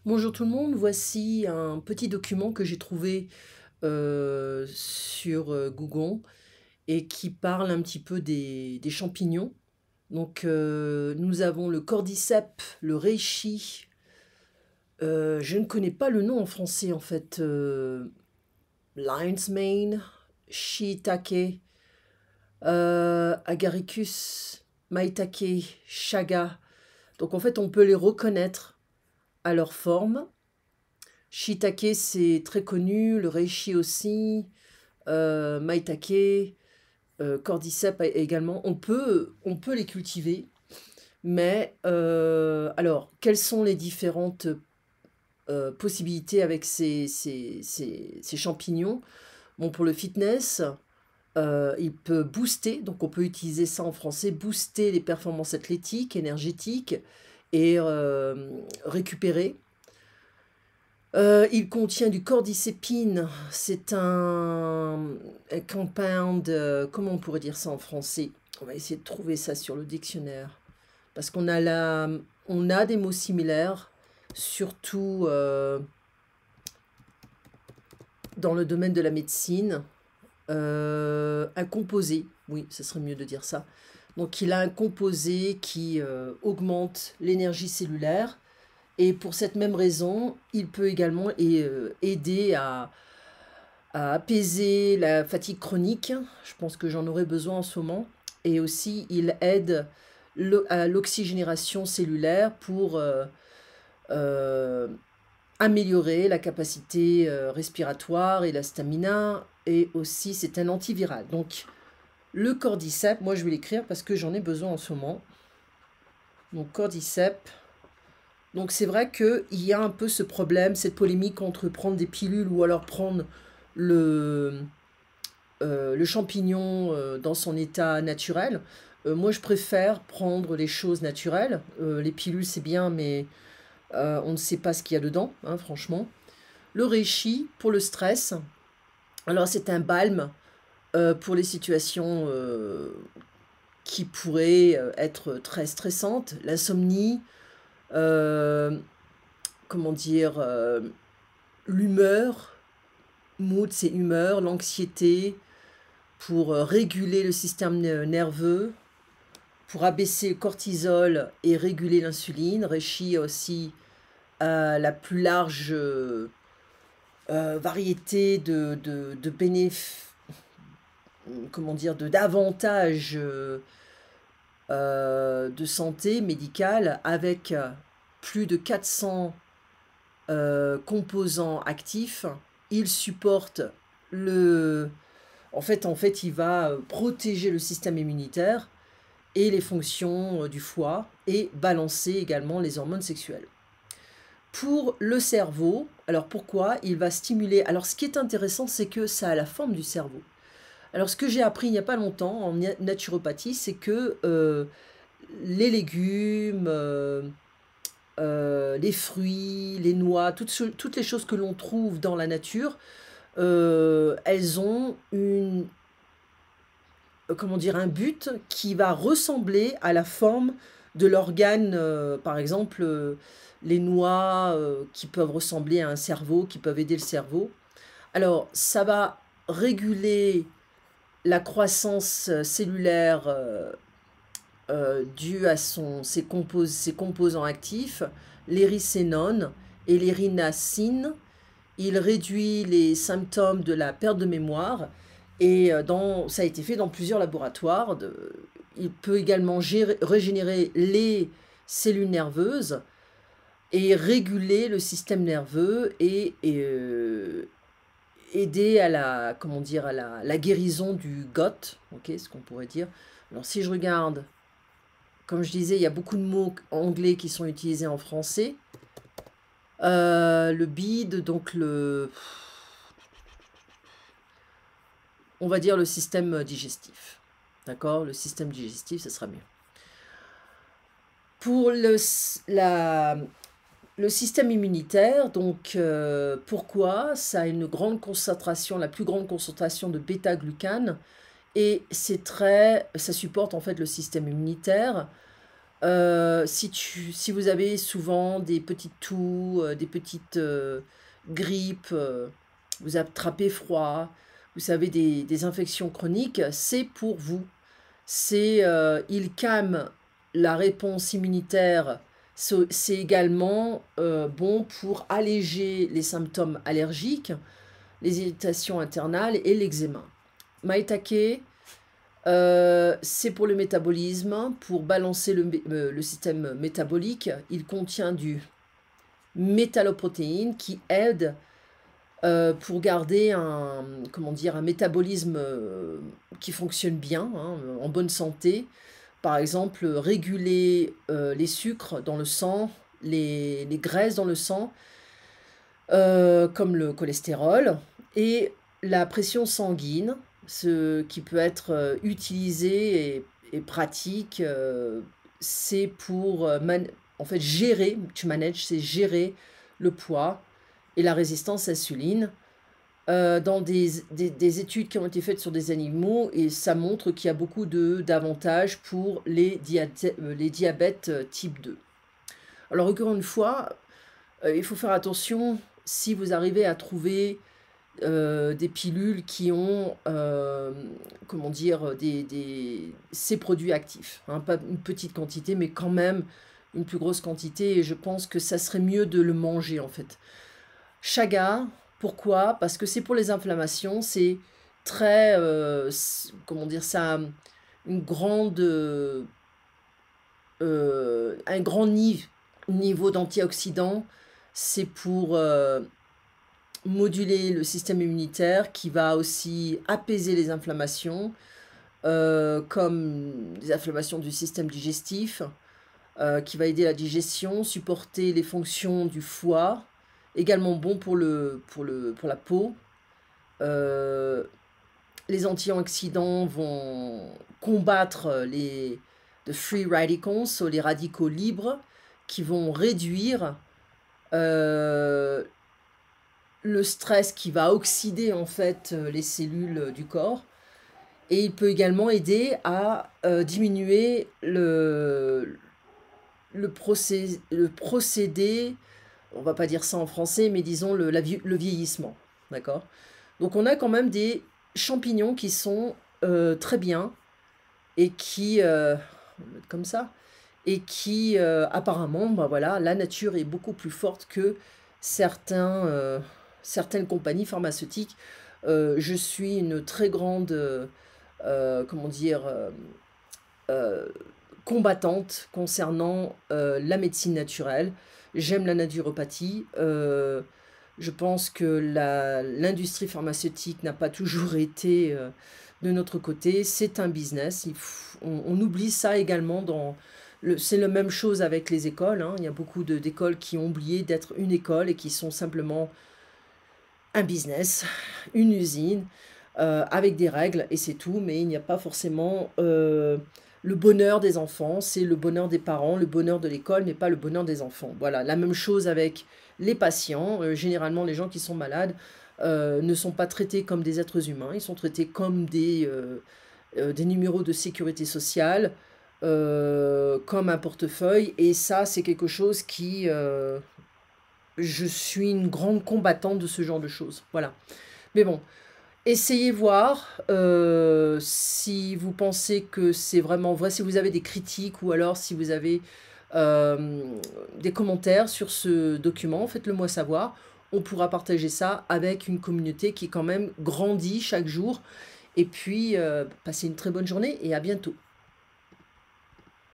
Bonjour tout le monde, voici un petit document que j'ai trouvé sur Google et qui parle un petit peu des champignons. Donc nous avons le cordyceps, le reishi, je ne connais pas le nom en français en fait, lion's mane, shiitake, agaricus, maitake, chaga. Donc en fait on peut les reconnaître à leur forme. Shiitake, c'est très connu, le reishi aussi, maitake, cordyceps également. On peut les cultiver, mais alors, quelles sont les différentes possibilités avec ces champignons? Bon, pour le fitness, il peut booster, donc on peut utiliser ça en français, booster les performances athlétiques, énergétiques et récupérer. Il contient du cordycepine, c'est un compound, comment on pourrait dire ça en français? On va essayer de trouver ça sur le dictionnaire. Parce on a des mots similaires, surtout dans le domaine de la médecine. Un composé, oui, ce serait mieux de dire ça. Donc il a un composé qui augmente l'énergie cellulaire. Et pour cette même raison, il peut également aider à apaiser la fatigue chronique. Je pense que j'en aurais besoin en ce moment. Et aussi, il aide à l'oxygénation cellulaire pour améliorer la capacité respiratoire et la stamina. Et aussi, c'est un antiviral. Donc, le cordyceps, moi je vais l'écrire parce que j'en ai besoin en ce moment. Donc, cordyceps. Donc c'est vrai qu'il y a un peu ce problème, cette polémique entre prendre des pilules ou alors prendre le champignon dans son état naturel. Moi je préfère prendre les choses naturelles. Les pilules c'est bien, mais on ne sait pas ce qu'il y a dedans, hein, franchement. Le reishi pour le stress. Alors c'est un balme pour les situations qui pourraient être très stressantes. L'insomnie, comment dire, l'humeur, mood c'est humeur, l'anxiété, pour réguler le système nerveux, pour abaisser le cortisol et réguler l'insuline. Reishi a aussi la plus large variété de comment dire, d'avantages de santé médicale avec plus de 400 composants actifs. Il supporte le... En fait, il va protéger le système immunitaire et les fonctions du foie et balancer également les hormones sexuelles. Pour le cerveau, alors pourquoi? Il va stimuler... Alors ce qui est intéressant, c'est que ça a la forme du cerveau. Alors ce que j'ai appris il n'y a pas longtemps en naturopathie, c'est que les légumes, les fruits, les noix, toutes les choses que l'on trouve dans la nature, elles ont comment dire, un but qui va ressembler à la forme de l'organe, par exemple, les noix qui peuvent ressembler à un cerveau, qui peuvent aider le cerveau. Alors, ça va réguler la croissance cellulaire due à ses composants actifs, l'éricénone et l'érinacine. Il réduit les symptômes de la perte de mémoire et ça a été fait dans plusieurs laboratoires. Il peut également régénérer les cellules nerveuses et réguler le système nerveux et aider à la, comment dire, à la guérison du GOT, ok, ce qu'on pourrait dire. Alors si je regarde, comme je disais, il y a beaucoup de mots anglais qui sont utilisés en français. Le bide, donc on va dire le système digestif. D'accord? Le système digestif, ce sera mieux. Pour le système immunitaire, donc pourquoi? Ça a une grande concentration, la plus grande concentration de bêta-glucane, et ça supporte en fait le système immunitaire. Si vous avez souvent des petites toux, des petites grippes, vous attrapez froid, vous avez des infections chroniques, c'est pour vous. Il calme la réponse immunitaire. C'est également bon pour alléger les symptômes allergiques, les irritations internales et l'eczéma. Maitake, c'est pour le métabolisme, pour balancer le système métabolique. Il contient du métalloprotéine qui aide pour garder un métabolisme qui fonctionne bien, hein, en bonne santé. Par exemple, réguler les sucres dans le sang, les graisses dans le sang, comme le cholestérol, et la pression sanguine, ce qui peut être utilisé et pratique. C'est pour en fait gérer, c'est gérer le poids et la résistance à l'insuline. Dans des études qui ont été faites sur des animaux, et ça montre qu'il y a beaucoup d'avantages pour les diabètes type 2. Alors encore une fois, il faut faire attention si vous arrivez à trouver des pilules qui ont, comment dire, ces produits actifs, hein, pas une petite quantité, mais quand même une plus grosse quantité, et je pense que ça serait mieux de le manger en fait. Chaga, pourquoi? Parce que c'est pour les inflammations, c'est très, comment dire, ça a une grande, un grand niveau d'antioxydants. C'est pour moduler le système immunitaire, qui va aussi apaiser les inflammations, comme des inflammations du système digestif, qui va aider la digestion, supporter les fonctions du foie, également bon pour la peau. Les antioxydants vont combattre les free radicals, les radicaux libres, qui vont réduire le stress, qui va oxyder en fait les cellules du corps. Et il peut également aider à diminuer le procédé, on va pas dire ça en français, mais disons le vieillissement, d'accord? Donc on a quand même des champignons qui sont très bien, et qui, on va le mettre comme ça, et qui apparemment, bah voilà, la nature est beaucoup plus forte que certaines compagnies pharmaceutiques. Je suis une très grande, comment dire, combattante concernant la médecine naturelle. J'aime la naturopathie. Je pense que l'industrie pharmaceutique n'a pas toujours été de notre côté. C'est un business. On oublie ça également c'est la même chose avec les écoles, hein. Il y a beaucoup d'écoles qui ont oublié d'être une école et qui sont simplement un business, une usine, avec des règles, et c'est tout. Mais il n'y a pas forcément le bonheur des enfants. C'est le bonheur des parents, le bonheur de l'école, mais pas le bonheur des enfants. Voilà, la même chose avec les patients. Généralement, les gens qui sont malades ne sont pas traités comme des êtres humains. Ils sont traités comme des numéros de sécurité sociale, comme un portefeuille. Et ça, c'est quelque chose qui... je suis une grande combattante de ce genre de choses. Voilà. Mais bon, essayez voir si vous pensez que c'est vraiment vrai, si vous avez des critiques, ou alors si vous avez des commentaires sur ce document, faites-le moi savoir. On pourra partager ça avec une communauté qui quand même grandit chaque jour. Et puis, passez une très bonne journée et à bientôt.